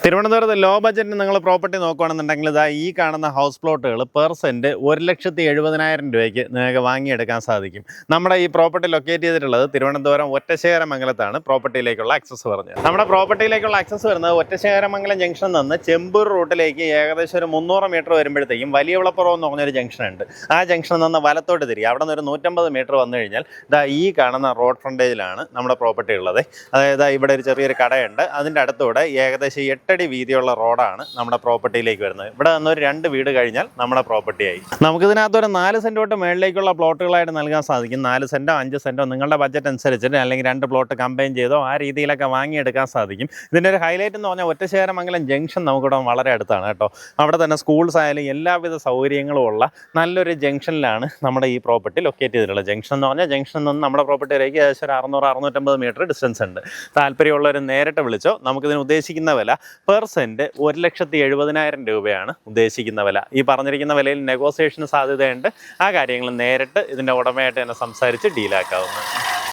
തിരുവനന്തപുരത്ത് ലോ ബഡ്ജറ്റിന് നിങ്ങൾ പ്രോപ്പർട്ടി നോക്കുകയാണെന്നുണ്ടെങ്കിൽ ഇതാ ഈ കാണുന്ന ഹൗസ് പ്ലോട്ടുകൾ പെർ സെൻറ്റ് 1,70,000 രൂപയ്ക്ക് നിങ്ങൾക്ക് വാങ്ങിയെടുക്കാൻ സാധിക്കും. നമ്മുടെ ഈ പ്രോപ്പർട്ടി ലൊക്കേറ്റ് ചെയ്തിട്ടുള്ളത് തിരുവനന്തപുരം ഒറ്റശേഖരമംഗലത്താണ്. പ്രോപ്പർട്ടിയിലേക്കുള്ള ആക്സസ് പറഞ്ഞത് നമ്മുടെ പ്രോപ്പർട്ടിയിലേക്കുള്ള ആക്സസ് വരുന്നത് ഒറ്റശേഖരമംഗലം ജംഗ്ഷനിൽ നിന്ന് ചെമ്പൂർ റൂട്ടിലേക്ക് ഏകദേശം ഒരു 300 മീറ്റർ വരുമ്പോഴത്തേക്കും വലിയ വിളപ്പുറം എന്ന് പറഞ്ഞൊരു ജംഗ്ഷൻ ഉണ്ട്. ആ ജംഗ്ഷനിൽ നിന്ന് വലത്തോട്ട് തിരികെ അവിടെ നിന്ന് ഒരു 150 മീറ്റർ വന്നു കഴിഞ്ഞാൽ ഇതാ ഈ കാണുന്ന റോഡ് ഫ്രണ്ടേജിലാണ് നമ്മുടെ പ്രോപ്പർട്ടി ഉള്ളത്. അതായത് ഇവിടെ ഒരു ചെറിയൊരു കടയുണ്ട്. അതിൻ്റെ അടുത്തൂടെ ഏകദേശം 8 അടി വീതിയുള്ള റോഡാണ് നമ്മുടെ പ്രോപ്പർട്ടിയിലേക്ക് വരുന്നത്. ഇവിടെ നിന്നൊരു 2 വീട് കഴിഞ്ഞാൽ നമ്മുടെ പ്രോപ്പർട്ടിയായി. നമുക്കിതിനകത്തൊരു 4 സെൻറ്റ് തൊട്ട് മേളിലേക്കുള്ള പ്ലോട്ടുകളായിട്ട് നൽകാൻ സാധിക്കും. 4 സെൻറ്റോ 5 സെൻറ്റോ നിങ്ങളുടെ ബഡ്ജറ്റ് അനുസരിച്ചിട്ട് അല്ലെങ്കിൽ 2 പ്ലോട്ട് കമ്പൈൻ ചെയ്തോ ആ രീതിയിലൊക്കെ വാങ്ങിയെടുക്കാൻ സാധിക്കും. ഇതിൻ്റെ ഒരു ഹൈലൈറ്റ് എന്ന് പറഞ്ഞാൽ ഒറ്റശേഖരമംഗലം ജംഗ്ഷൻ നമുക്കിവിടെ വളരെ അടുത്താണ് കേട്ടോ. അവിടെ തന്നെ സ്കൂൾസ് ആയാലും എല്ലാവിധ സൗകര്യങ്ങളും ഉള്ള നല്ലൊരു ജംഗ്ഷനിലാണ് നമ്മുടെ ഈ പ്രോപ്പർട്ടി ലൊക്കേറ്റ് ചെയ്തിട്ടുള്ളത്. ജംഗ്ഷൻ എന്ന് പറഞ്ഞാൽ ജംഗ്ഷനിൽ നിന്ന് നമ്മുടെ പ്രോപ്പർട്ടിയിലേക്ക് ഏകദേശം ഒരു 600-650 മീറ്റർ ഡിസ്റ്റൻസ് ഉണ്ട്. താല്പര്യമുള്ളവർ നേരിട്ട് വിളിച്ചോ. നമുക്കിതിന് ഉദ്ദേശിക്കുന്ന വില പെർ സെൻറ്റ് 1,70,000 രൂപയാണ് ഉദ്ദേശിക്കുന്ന വില. ഈ പറഞ്ഞിരിക്കുന്ന വിലയിൽ നെഗോസിയേഷന് സാധ്യതയുണ്ട്. ആ കാര്യങ്ങൾ നേരിട്ട് ഇതിൻ്റെ ഉടമയായിട്ട് തന്നെ സംസാരിച്ച് ഡീലാക്കാവുന്നതാണ്.